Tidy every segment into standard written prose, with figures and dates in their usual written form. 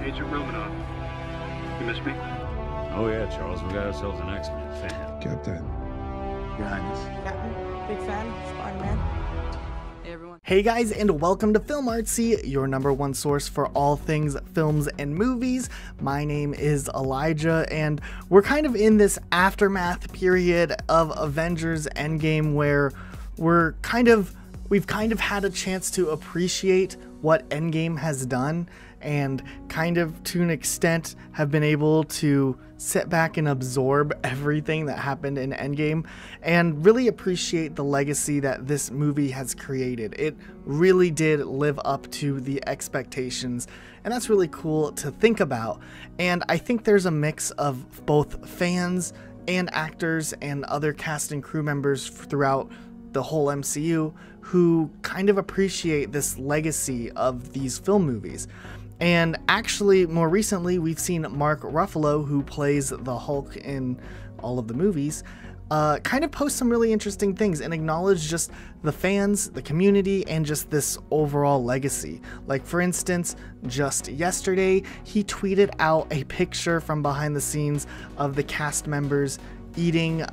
Agent Romanoff. You miss me? Oh yeah, Charles, we got ourselves an X-Men fan. Captain. Your Highness. Captain, big fan, Spider-Man. Hey everyone. Hey guys, and welcome to Film Artsy, your #1 source for all things films and movies. My name is Elijah, and we're kind of in this aftermath period of Avengers Endgame where we've kind of had a chance to appreciate what Endgame has done, and kind of to an extent have been able to sit back and absorb everything that happened in Endgame and really appreciate the legacy that this movie has created. It really did live up to the expectations, and that's really cool to think about. And I think there's a mix of both fans and actors and other cast and crew members throughout the whole MCU who kind of appreciate this legacy of these film movies. And actually, more recently, we've seen Mark Ruffalo, who plays the Hulk in all of the movies, kind of post some really interesting things and acknowledge just the fans, the community, and just this overall legacy. Like, for instance, just yesterday, he tweeted out a picture from behind the scenes of the cast members eating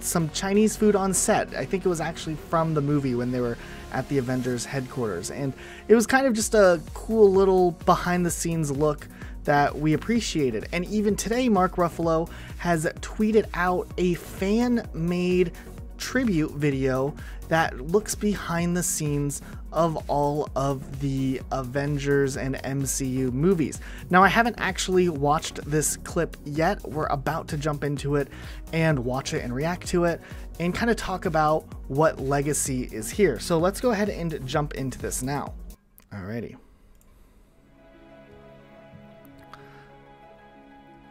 some Chinese food on set. I think it was actually from the movie when they were at the Avengers headquarters, and it was kind of just a cool little behind the scenes look that we appreciated. And even today, Mark Ruffalo has tweeted out a fan-made tribute video that looks behind the scenes of all of the Avengers and MCU movies. Now, I haven't actually watched this clip yet. We're about to jump into it and watch it and react to it and kind of talk about what legacy is here. So let's go ahead and jump into this now. Alrighty.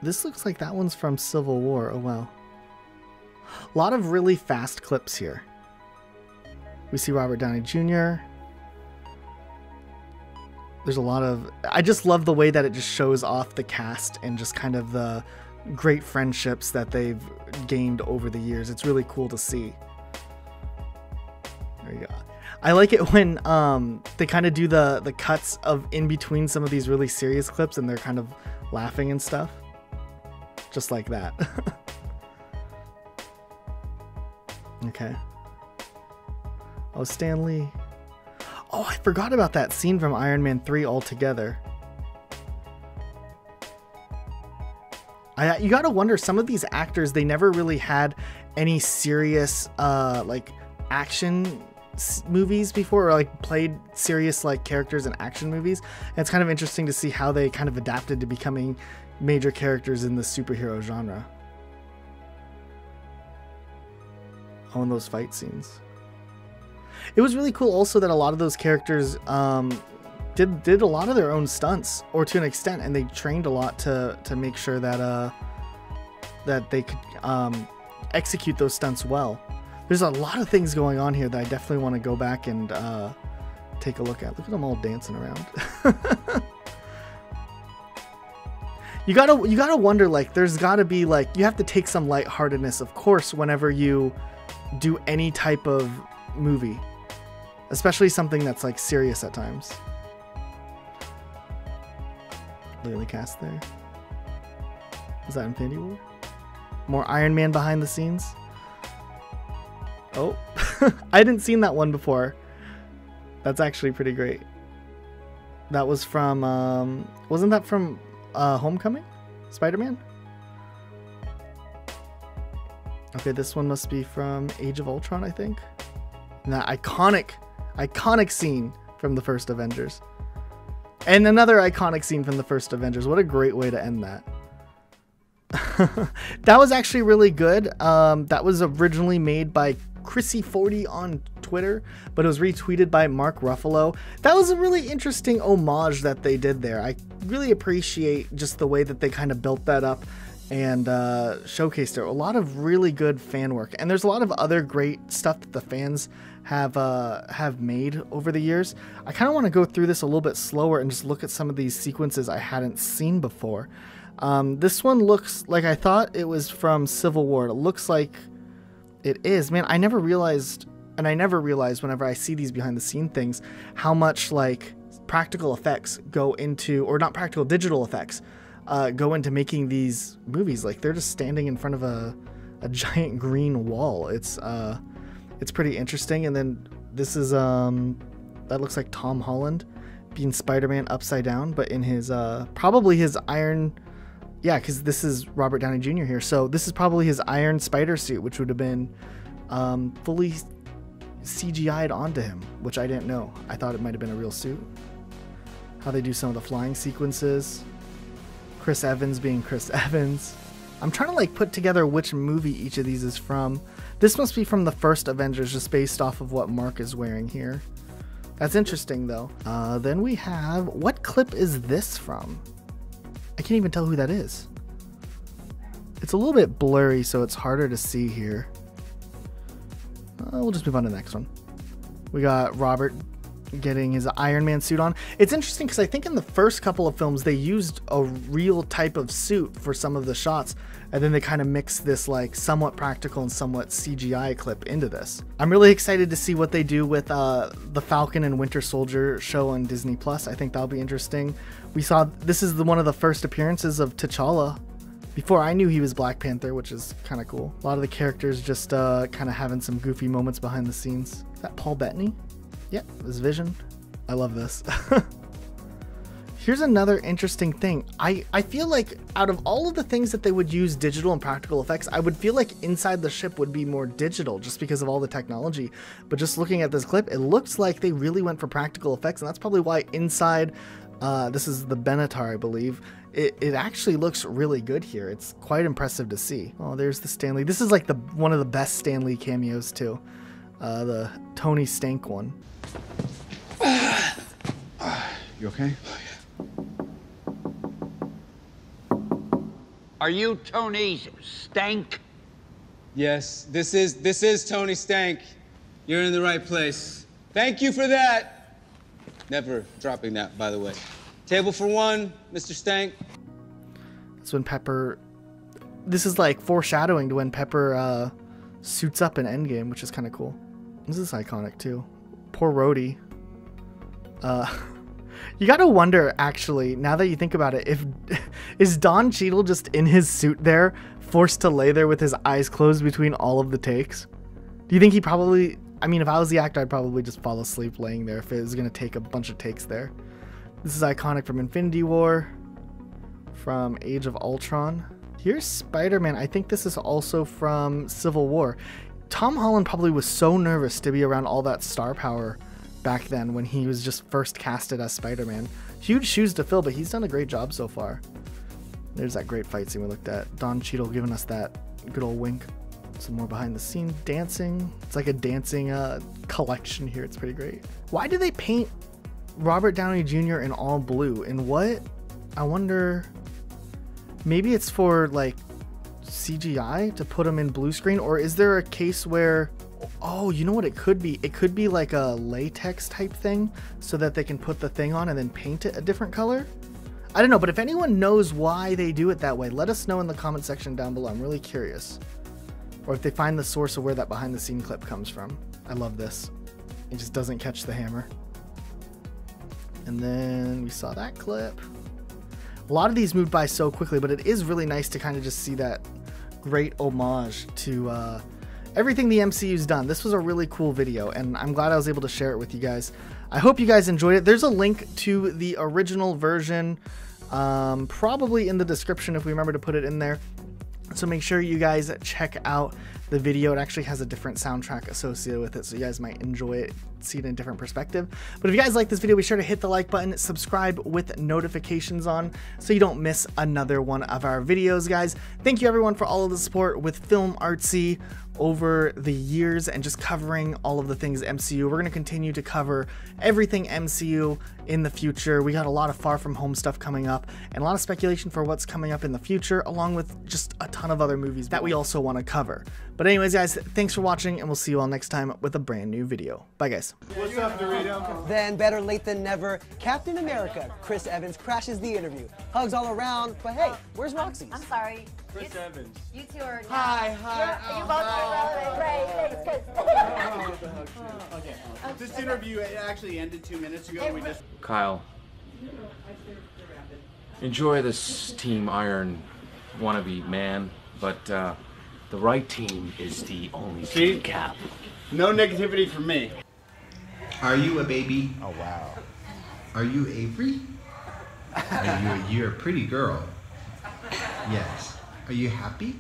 This looks like that one's from Civil War. Oh wow. A lot of really fast clips here. We see Robert Downey Jr. There's a lot of... I just love the way that it just shows off the cast and just kind of the great friendships that they've gained over the years. It's really cool to see. There you go. I like it when they kind of do the cuts of in between some of these really serious clips and they're kind of laughing and stuff. Just like that. Okay. Oh, Stan Lee. Oh, I forgot about that scene from Iron Man 3 altogether. You gotta wonder, some of these actors, they never really had any serious like action movies before, or like played serious like characters in action movies. And it's kind of interesting to see how they kind of adapted to becoming major characters in the superhero genre. Oh, and those fight scenes. It was really cool also that a lot of those characters did a lot of their own stunts, or to an extent, and they trained a lot to make sure that that they could execute those stunts well. There's a lot of things going on here that I definitely want to go back and take a look at. Look at them all dancing around. You gotta wonder, like, there's gotta be, like, you have to take some lightheartedness, of course, whenever you do any type of movie, especially something that's like serious at times. Look at the cast there. Is that Infinity War? More Iron Man behind the scenes. Oh, I hadn't seen that one before. That's actually pretty great. That was from wasn't that from Homecoming? Spider-Man? Okay, this one must be from Age of Ultron, I think. And that iconic scene from the first Avengers. And another iconic scene from the first Avengers. What a great way to end that. That was actually really good. That was originally made by Chrissy40 on Twitter, but it was retweeted by Mark Ruffalo. That was a really interesting homage that they did there. I really appreciate just the way that they kind of built that up and showcased it. A lot of really good fan work, and there's a lot of other great stuff that the fans have made over the years. I kind of want to go through this a little bit slower and just look at some of these sequences I hadn't seen before. This one looks like I thought it was from Civil War. It looks like it is. Man, I never realized whenever I see these behind the scene things how much like practical effects go into, or not practical, digital effects go into making these movies. Like, they're just standing in front of a giant green wall. It's pretty interesting. And then this is that looks like Tom Holland being Spider-Man upside down, but in his probably his iron, yeah, because this is Robert Downey Jr. here, so this is probably his iron spider suit, which would have been fully CGI'd onto him, which I didn't know. I thought it might have been a real suit. How they do some of the flying sequences. Chris Evans being Chris Evans. I'm trying to like put together which movie each of these is from. This must be from the first Avengers, just based off of what Mark is wearing here. That's interesting though. Then we have, what clip is this from? I can't even tell who that is. It's a little bit blurry, so it's harder to see here. We'll just move on to the next one. We got Robert getting his Iron Man suit on. It's interesting because I think in the first couple of films they used a real type of suit for some of the shots, and then they kind of mixed this like somewhat practical and somewhat CGI clip into this. I'm really excited to see what they do with the Falcon and Winter Soldier show on Disney Plus. I think that'll be interesting. We saw, this is one of the first appearances of T'Challa. Before I knew he was Black Panther, which is kind of cool. A lot of the characters just kind of having some goofy moments behind the scenes. Is that Paul Bettany? Yep, this Vision. I love this. Here's another interesting thing. I feel like out of all of the things that they would use digital and practical effects, I would feel like inside the ship would be more digital just because of all the technology. But just looking at this clip, it looks like they really went for practical effects, and that's probably why inside, this is the Benatar, I believe, it actually looks really good here. It's quite impressive to see. Oh, there's the Stan Lee. This is like one of the best Stan Lee cameos too. The Tony Stank one. You okay? Are you Tony Stank? Yes, this is Tony Stank. You're in the right place. Thank you for that. Never dropping that, by the way. Table for one, Mr. Stank. That's when Pepper... This is like foreshadowing to when Pepper suits up in Endgame, which is kind of cool. This is iconic too. Poor Rhodey. You gotta wonder, actually, now that you think about it, if is Don Cheadle just in his suit there, forced to lay there with his eyes closed between all of the takes? Do you think he probably... I mean, if I was the actor, I'd probably just fall asleep laying there if it was gonna take a bunch of takes there. This is iconic from Infinity War, from Age of Ultron. Here's Spider-Man. I think this is also from Civil War. Tom Holland probably was so nervous to be around all that star power back then when he was just first casted as Spider-Man. Huge shoes to fill, but he's done a great job so far. There's that great fight scene we looked at. Don Cheadle giving us that good old wink. Some more behind the scenes dancing. It's like a dancing collection here. It's pretty great. Why do they paint Robert Downey Jr. in all blue? And what? I wonder, maybe it's for like CGI to put him in blue screen, or is there a case where, oh, you know what it could be? It could be like a latex type thing so that they can put the thing on and then paint it a different color. I don't know, but if anyone knows why they do it that way, let us know in the comment section down below. I'm really curious. Or if they find the source of where that behind the scene clip comes from. I love this. It just doesn't catch the hammer. And then we saw that clip. A lot of these moved by so quickly, but it is really nice to kind of just see that great homage to everything the MCU's done. This was a really cool video, and I'm glad I was able to share it with you guys. I hope you guys enjoyed it. There's a link to the original version, probably in the description if we remember to put it in there. So make sure you guys check out the video. It actually has a different soundtrack associated with it, so you guys might enjoy it, see it in a different perspective. But if you guys like this video, be sure to hit the like button, subscribe with notifications on so you don't miss another one of our videos, guys. Thank you everyone for all of the support with Film Artsy over the years and just covering all of the things MCU. We're going to continue to cover everything MCU in the future. We got a lot of Far From Home stuff coming up and a lot of speculation for what's coming up in the future, along with just a ton of other movies that we also want to cover. But anyways, guys, thanks for watching, and we'll see you all next time with a brand new video. Bye, guys. What's up, Dorito? Then, better late than never, Captain America, Chris Evans, crashes the interview. Hugs all around, but hey, where's Roxy? I'm sorry. Chris Evans. You two are. Hi. You both are relevant. Great. Thanks. Okay. This interview actually ended 2 minutes ago. We just. Kyle, enjoy this Team Iron wannabe man, but the right team is the only team, Cap. No negativity from me. Are you a baby? Oh wow. Are you Avery? You're a pretty girl. Yes. Are you happy?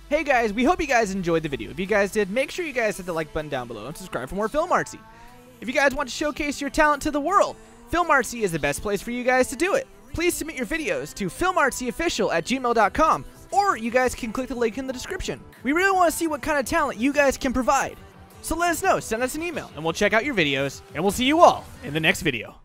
Hey guys, we hope you guys enjoyed the video. If you guys did, make sure you guys hit the like button down below and subscribe for more Film Artsy. If you guys want to showcase your talent to the world, Film Artsy is the best place for you guys to do it. Please submit your videos to filmartsyofficial@gmail.com, or you guys can click the link in the description. We really want to see what kind of talent you guys can provide. So let us know, send us an email, and we'll check out your videos, and we'll see you all in the next video.